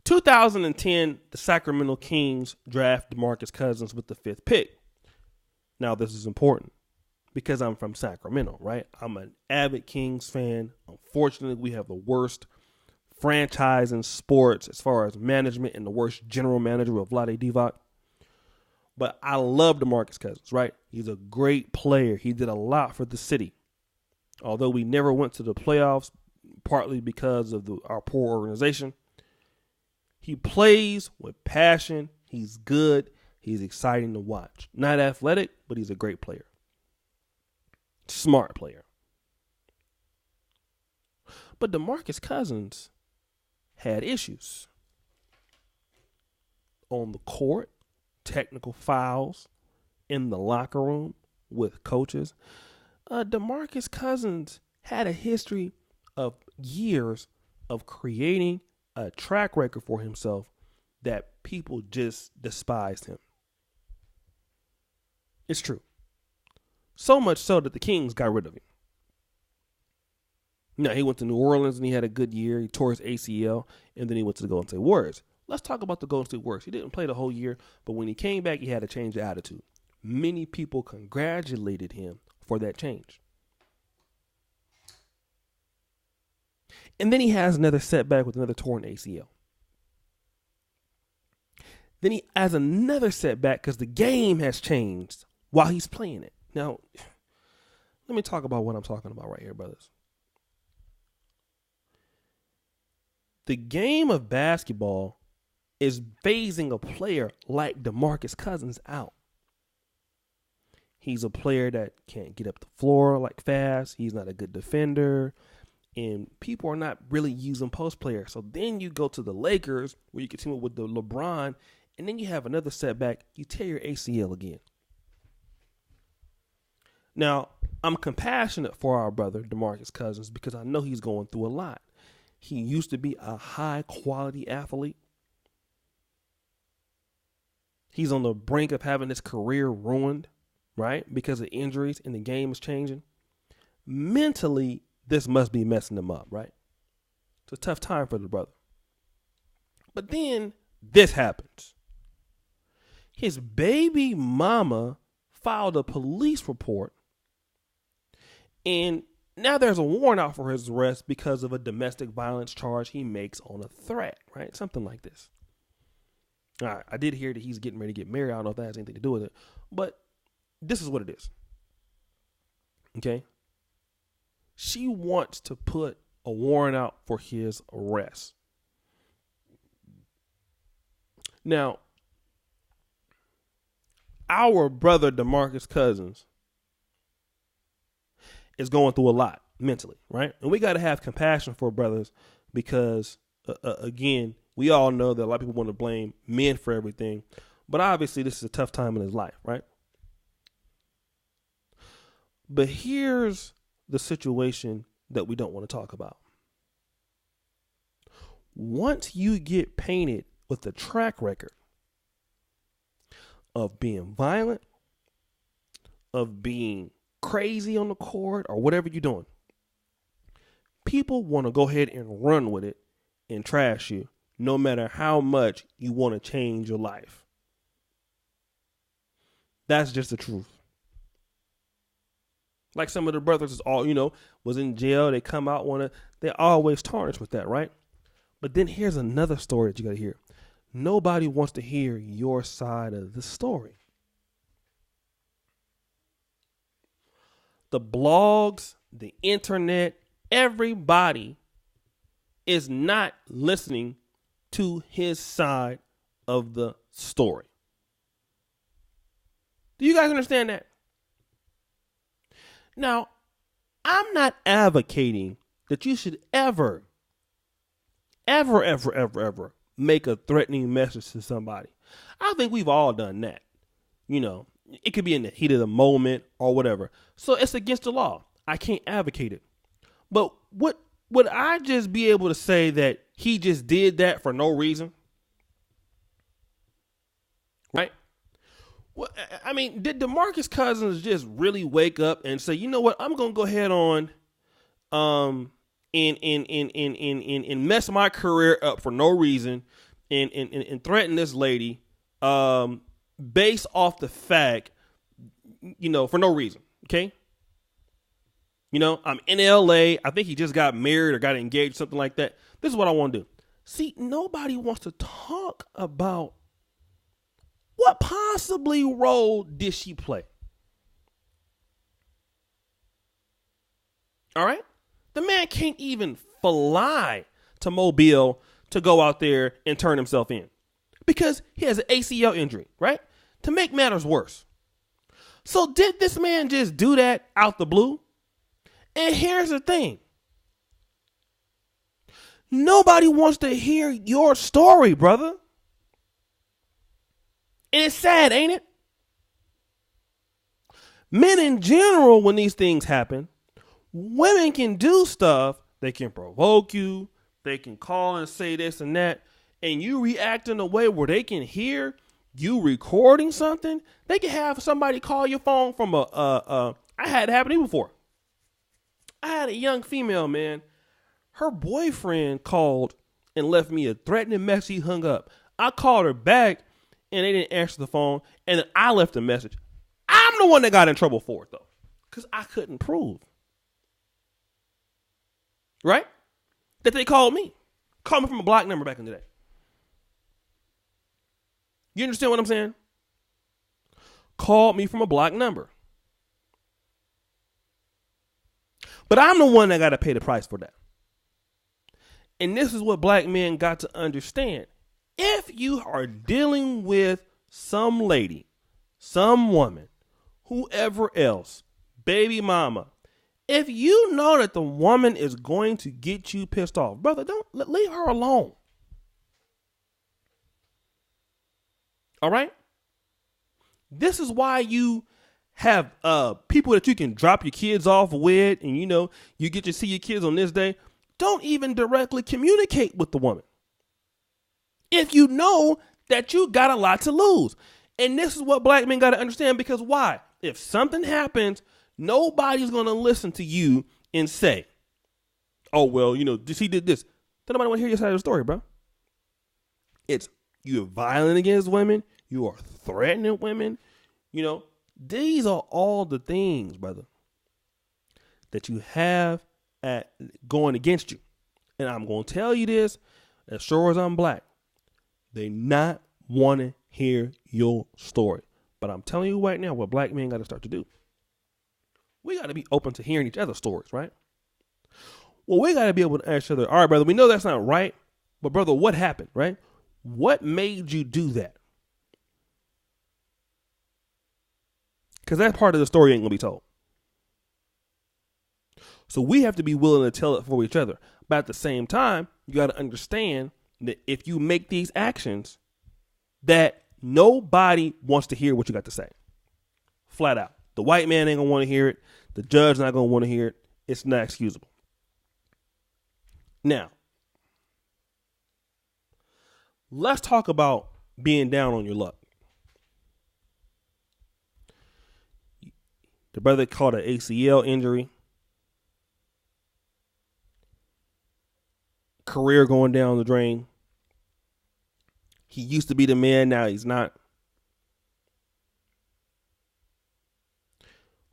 2010, the Sacramento Kings draft Demarcus Cousins with the 5th pick. Now, this is important because I'm from Sacramento, right? I'm an avid Kings fan. Unfortunately, we have the worst franchise in sports as far as management and the worst general manager of Vlade Divac. But I love DeMarcus Cousins, right? He's a great player. He did a lot for the city. Although we never went to the playoffs, partly because of our poor organization. He plays with passion. He's good. He's exciting to watch. Not athletic, but he's a great player. Smart player. But DeMarcus Cousins had issues. On the court, technical fouls, in the locker room, with coaches. DeMarcus Cousins had a history of years of creating a track record for himself that people just despised him. It's true. So much so that the Kings got rid of him. Now, he went to New Orleans and he had a good year. He tore his ACL, and then he went to the Golden State Warriors. Let's talk about the Golden State Warriors. He didn't play the whole year, but when he came back, he had a change of attitude. Many people congratulated him for that change. And then he has another setback with another torn ACL. Then he has another setback because the game has changed while he's playing it. Now, let me talk about what I'm talking about right here, brothers. The game of basketball is phasing a player like DeMarcus Cousins out. He's a player that can't get up the floor like fast. He's not a good defender. And people are not really using post players. So then you go to the Lakers where you can team up with the LeBron, and then you have another setback. You tear your ACL again. Now, I'm compassionate for our brother, DeMarcus Cousins, because I know he's going through a lot. He used to be a high-quality athlete. He's on the brink of having his career ruined, right, because of injuries and the game is changing. Mentally, this must be messing him up, right? It's a tough time for the brother. But then this happens. His baby mama filed a police report, and now there's a warrant out for his arrest because of a domestic violence charge he makes on a threat, right? Something like this. All right, I did hear that he's getting ready to get married. I don't know if that has anything to do with it, but this is what it is. Okay? She wants to put a warrant out for his arrest. Now, our brother DeMarcus Cousins is going through a lot mentally, right? And we got to have compassion for brothers because, again, we all know that a lot of people want to blame men for everything, but obviously this is a tough time in his life, right? But here's the situation that we don't want to talk about. Once you get painted with a track record of being violent, of being crazy on the court, or whatever you're doing, people want to go ahead and run with it and trash you, no matter how much you want to change your life. That's just the truth. Like some of the brothers is all, was in jail. They come out, they're always tarnished with that, right? But then here's another story that you got to hear. Nobody wants to hear your side of the story. The blogs, the internet, everybody is not listening to his side of the story. Do you guys understand that? Now, I'm not advocating that you should ever make a threatening message to somebody. I think we've all done that. It could be in the heat of the moment or whatever. So it's against the law. I can't advocate it. But would I just be able to say that he just did that for no reason? Right? Well, I mean, did DeMarcus Cousins just really wake up and say, you know what, I'm going to go ahead on and mess my career up for no reason and threaten this lady based off the fact, for no reason. Okay. I'm in LA. I think he just got married or got engaged, something like that. This is what I want to do. See, nobody wants to talk about what possibly role did she play. All right. The man can't even fly to Mobile to go out there and turn himself in because he has an ACL injury, right? To make matters worse. So did this man just do that out the blue? And here's the thing. Nobody wants to hear your story, brother. And it's sad, ain't it? Men in general, when these things happen, women can do stuff. They can provoke you. They can call and say this and that. And you react in a way where they can hear you recording something. They can have somebody call your phone from I had it happen to me before. I had a young female, man. Her boyfriend called and left me a threatening message. He hung up. I called her back and they didn't answer the phone. And then I left a message. I'm the one that got in trouble for it, though, because I couldn't prove. Right? That they called me. Called me from a block number back in the day. You understand what I'm saying? Called me from a block number. But I'm the one that got to pay the price for that. And this is what black men got to understand. If you are dealing with some lady, some woman, whoever else, baby mama, if you know that the woman is going to get you pissed off, brother, don't leave her alone. All right? This is why you have people that you can drop your kids off with, and you get to see your kids on this day. Don't even directly communicate with the woman if you know that you got a lot to lose. And this is what black men got to understand, because why? If something happens, nobody's going to listen to you and say, oh, well, he did this. Then nobody want to hear your side of the story, bro. It's you're violent against women. You are threatening women. These are all the things, brother, that you have at going against you. And I'm going to tell you this, as sure as I'm black, they not want to hear your story. But I'm telling you right now what black men got to start to do. We got to be open to hearing each other's stories, right? Well, we got to be able to ask each other, all right, brother, we know that's not right, but brother, what happened, right? What made you do that? Because that part of the story ain't going to be told. So we have to be willing to tell it for each other. But at the same time, you got to understand that if you make these actions, that nobody wants to hear what you got to say. Flat out. The white man ain't going to want to hear it. The judge not going to want to hear it. It's not excusable. Now, let's talk about being down on your luck. The brother caught an ACL injury. Career going down the drain. He used to be the man, now he's not.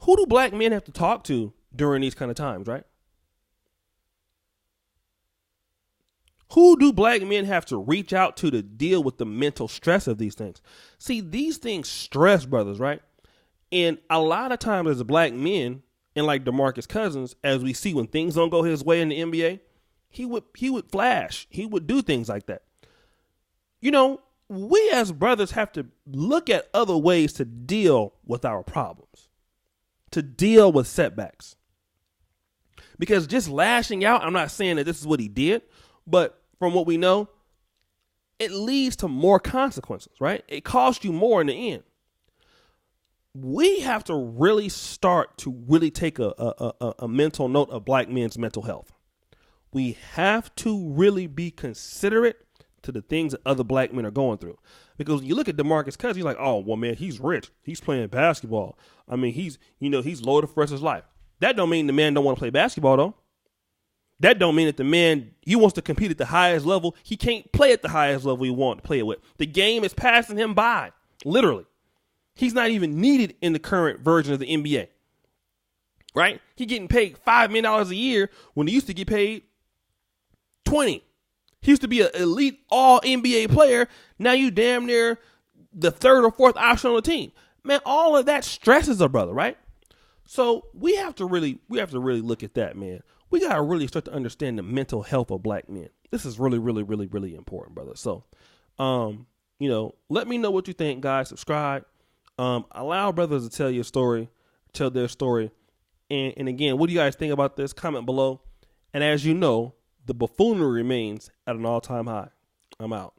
Who do black men have to talk to during these kind of times, right? Who do black men have to reach out to deal with the mental stress of these things? See, these things stress brothers, right? And a lot of times as black men, and like Demarcus Cousins, as we see when things don't go his way in the NBA, he would flash. He would do things like that. We as brothers have to look at other ways to deal with our problems, to deal with setbacks. Because just lashing out, I'm not saying that this is what he did, but from what we know, it leads to more consequences, right? It costs you more in the end. We have to really start to really take a mental note of black men's mental health. We have to really be considerate to the things that other black men are going through. Because when you look at Demarcus Cousins, you're like, oh, well, man, he's rich. He's playing basketball. I mean, he's loaded for the rest of his life. That don't mean the man don't want to play basketball, though. That don't mean that the man, he wants to compete at the highest level. He can't play at the highest level he wants to play it with. The game is passing him by, literally. He's not even needed in the current version of the NBA, right? He's getting paid $5 million a year when he used to get paid 20. He used to be an elite all NBA player. Now you damn near the third or fourth option on the team. Man, all of that stresses a brother, right? So we have to really look at that, man. We got to really start to understand the mental health of black men. This is really, really, really, really important, brother. So, let me know what you think, guys. Subscribe. Allow brothers to tell their story. And again, what do you guys think about this? Comment below. And as you know, the buffoonery remains at an all-time high. I'm out.